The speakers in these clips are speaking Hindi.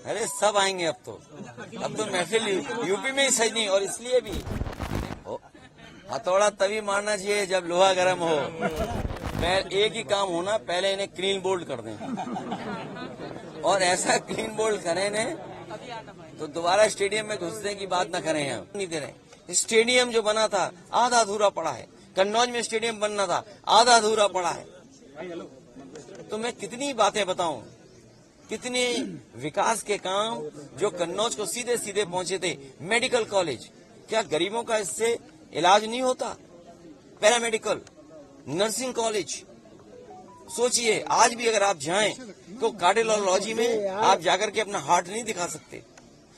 अरे सब आएंगे अब तो महफिल यूपी में ही सही नहीं। और इसलिए भी हथौड़ा तभी मारना चाहिए जब लोहा गर्म हो। एक ही काम होना, पहले इन्हें क्लीन बोल्ड कर दें और ऐसा क्लीन बोल्ड करें ने तो दोबारा स्टेडियम में घुसने की बात न करें। हम नहीं दे रहे। स्टेडियम जो बना था आधा अधूरा पड़ा है। कन्नौज में स्टेडियम बनना था, आधा अधूरा पड़ा है। तो मैं कितनी बातें बताऊं, कितने विकास के काम जो कन्नौज को सीधे सीधे पहुंचे थे। मेडिकल कॉलेज, क्या गरीबों का इससे इलाज नहीं होता? पैरामेडिकल, नर्सिंग कॉलेज, सोचिए आज भी अगर आप जाएं तो कार्डियोलॉजी में आप जाकर के अपना हार्ट नहीं दिखा सकते।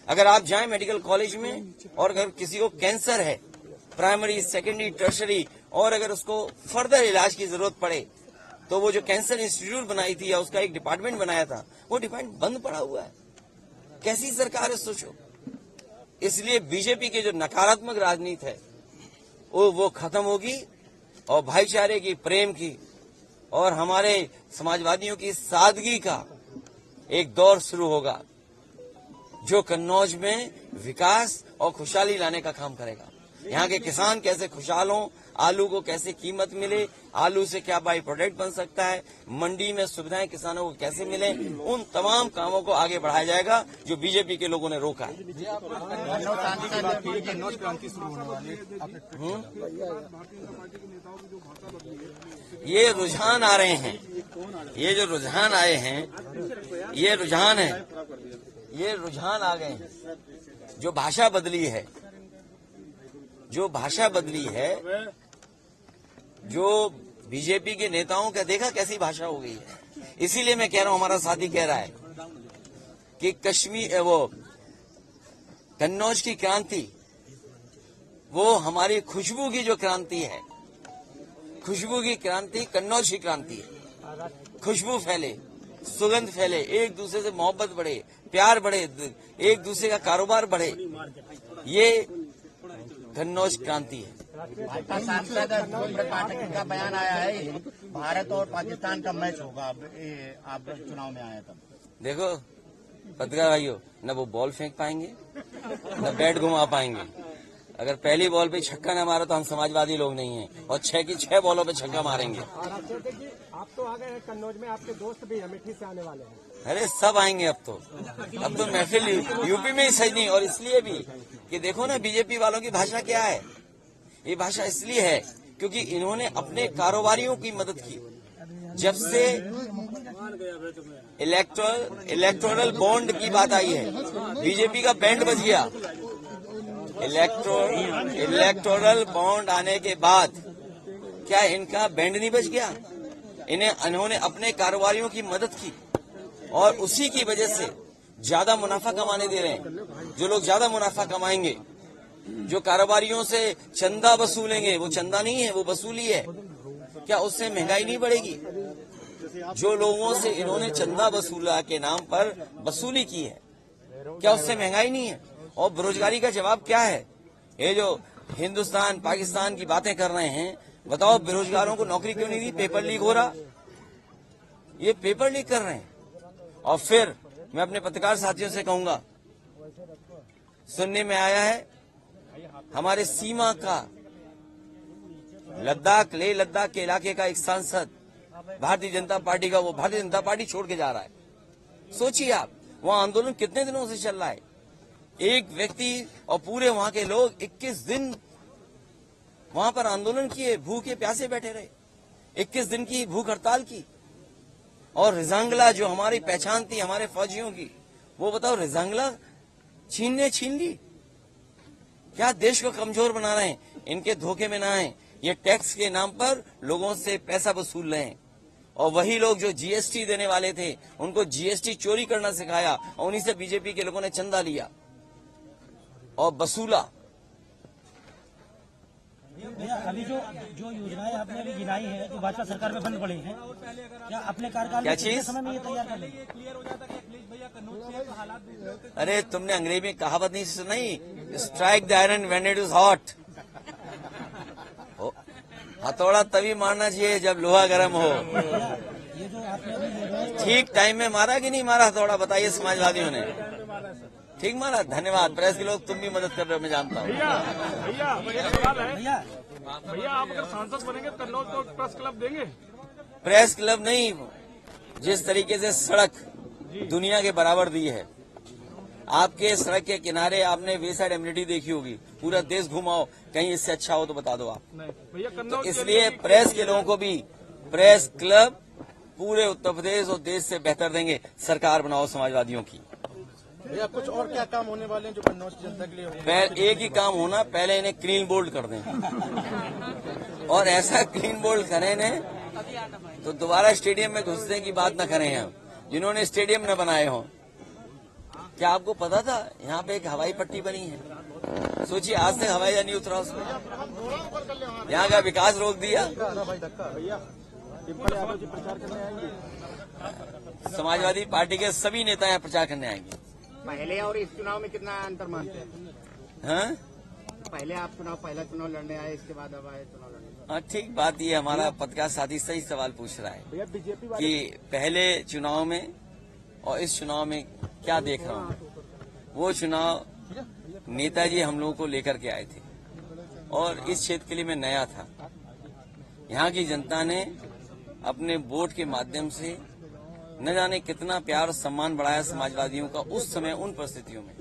अगर आप जाएं मेडिकल कॉलेज में और अगर किसी को कैंसर है, प्राइमरी, सेकेंडरी, टर्शरी, और अगर उसको फर्दर इलाज की जरूरत पड़े तो वो जो कैंसर इंस्टीट्यूट बनाई थी या उसका एक डिपार्टमेंट बनाया था, वो डिपार्टमेंट बंद पड़ा हुआ है। कैसी सरकार है सोचो। इसलिए बीजेपी की जो नकारात्मक राजनीति है वो खत्म होगी और भाईचारे की, प्रेम की और हमारे समाजवादियों की सादगी का एक दौर शुरू होगा जो कन्नौज में विकास और खुशहाली लाने का काम करेगा। यहाँ के किसान कैसे खुशहाल हों, आलू को कैसे कीमत मिले, आलू से क्या बाई प्रोडक्ट बन सकता है, मंडी में सुविधाएं किसानों को कैसे मिले, उन तमाम कामों को आगे बढ़ाया जाएगा जो बीजेपी के लोगों ने रोका है। ये रुझान आ रहे हैं, ये जो रुझान आए हैं, ये रुझान है, ये रुझान आ गए हैं। जो भाषा बदली है, जो भाषा बदली है, जो बीजेपी के नेताओं का देखा कैसी भाषा हो गई है। इसीलिए मैं कह रहा हूं, हमारा साथी कह रहा है कि कश्मीर, वो कन्नौज की क्रांति, वो हमारी खुशबू की जो क्रांति है, खुशबू की क्रांति कन्नौज की क्रांति है। खुशबू फैले, सुगंध फैले, एक दूसरे से मोहब्बत बढ़े, प्यार बढ़े, एक दूसरे का कारोबार बढ़े, ये कन्नौज क्रांति है। भाजपा सांसद पाठक का बयान आया है, भारत और पाकिस्तान का मैच होगा आप चुनाव में आए तब। देखो पत्रकार भाइयों, न वो बॉल फेंक पाएंगे न बैट घुमा पाएंगे। अगर पहली बॉल पे छक्का न मारा तो हम समाजवादी लोग नहीं हैं, और 6 की 6 बॉलों पे छक्का मारेंगे। आप तो आ गए हैं कन्नौज में, आपके दोस्त भी अमेठी से आने वाले हैं। अरे सब आएंगे अब तो महफिल यूपी में ही सही नहीं। और इसलिए भी कि देखो ना बीजेपी वालों की भाषा क्या है। ये भाषा इसलिए है क्योंकि इन्होंने अपने कारोबारियों की मदद की। जब से इलेक्टोरल बॉन्ड की बात आई है, बीजेपी का बैंड बज गया। इलेक्टोरल बॉन्ड आने के बाद क्या इनका बैंड नहीं बज गया? इन्होंने अपने कारोबारियों की मदद की और उसी की वजह से ज्यादा मुनाफा कमाने दे रहे हैं। जो लोग ज्यादा मुनाफा कमाएंगे, जो कारोबारियों से चंदा वसूलेंगे, वो चंदा नहीं है, वो वसूली है। क्या उससे महंगाई नहीं बढ़ेगी? जो लोगों से इन्होंने चंदा वसूला के नाम पर वसूली की है, क्या उससे महंगाई नहीं है? और बेरोजगारी का जवाब क्या है? ये जो हिंदुस्तान पाकिस्तान की बातें कर रहे हैं, बताओ बेरोजगारों को नौकरी क्यों नहीं दी? पेपर लीक हो रहा, ये पेपर लीक कर रहे हैं। और फिर मैं अपने पत्रकार साथियों से कहूंगा, सुनने में आया है हमारे सीमा का लद्दाख, लेह लद्दाख के इलाके का एक सांसद भारतीय जनता पार्टी का, वो भारतीय जनता पार्टी छोड़ के जा रहा है। सोचिए आप, वहां आंदोलन कितने दिनों से चल रहा है। एक व्यक्ति और पूरे वहां के लोग 21 दिन वहां पर आंदोलन किए, भूखे प्यासे बैठे रहे, 21 दिन की भूख हड़ताल की। और रिजांगला जो हमारी पहचान थी हमारे फौजियों की, वो बताओ रिजांगला छीन ली। क्या देश को कमजोर बना रहे हैं? इनके धोखे में ना आए। ये टैक्स के नाम पर लोगों से पैसा वसूल रहे हैं, और वही लोग जो जीएसटी देने वाले थे उनको जीएसटी चोरी करना सिखाया, और उन्हीं से बीजेपी के लोगों ने चंदा लिया और वसूला। अभी जो योजनाएं आपने अभी गिनाई है, जो भाजपा सरकार में बंद पड़ी हैं, क्या अपने कार्यकाल क्या में चीज समय में ये तैयार कर लेंगे? अरे तुमने अंग्रेजी में कहावत नहीं सुनाई, strike the iron when it is hot. हथौड़ा तभी मारना चाहिए जब लोहा गर्म हो। ये जो आपने अभी ठीक टाइम में मारा कि नहीं मारा थोड़ा बताइए समाजवादियों ने? ठीक मारा, धन्यवाद। प्रेस के लोग तुम भी मदद कर रहे हो, मैं जानता हूँ। भैया भैया आप अगर सांसद बनेंगे तो कन्नौज को प्रेस क्लब देंगे? प्रेस क्लब नहीं, जिस तरीके से सड़क दुनिया के बराबर दी है, आपके सड़क के किनारे आपने वे साइड एम्यूनिटी देखी होगी, पूरा देश घुमाओ, कहीं इससे अच्छा हो तो बता दो आप। नहीं भैया, तो कन्नौज इसलिए प्रेस के लोगों को भी प्रेस क्लब पूरे उत्तर प्रदेश और देश से बेहतर देंगे। सरकार बनाओ समाजवादियों की। भैया कुछ और क्या काम होने वाले हैं जो कन्नौज की जनता के लिए होंगे? एक ही काम होना, पहले इन्हें क्लीन बोल्ड कर दें, और ऐसा क्लीन बोल्ड करें ने तो दोबारा स्टेडियम में घुसने की बात न करें हम, जिन्होंने स्टेडियम न बनाए हों। क्या आपको पता था यहाँ पे एक हवाई पट्टी बनी है? सोचिए, आज तक हवाई जहाज नहीं उतरा उसमें, यहाँ का विकास रोक दिया। भैया डिम्पल यादव जी प्रचार करने आएंगे? समाजवादी पार्टी के सभी नेता यहाँ प्रचार करने आएंगे। पहले और इस चुनाव में कितना अंतर मानते हैं? हाँ पहले आप पहला चुनाव लड़ने आए, इसके बाद अब आए चुनाव लड़ने। हाँ, ठीक बात। ये हमारा पत्रकार साथी सही सवाल पूछ रहा है भैया बीजेपी वाले कि पहले चुनाव में और इस चुनाव में क्या देख रहा हूँ। वो चुनाव नेताजी हम लोगों को लेकर के आए थे, और इस क्षेत्र के लिए मैं नया था। यहाँ की जनता ने अपने वोट के माध्यम से न जाने कितना प्यार और सम्मान बढ़ाया समाजवादियों का उस समय, उन परिस्थितियों में।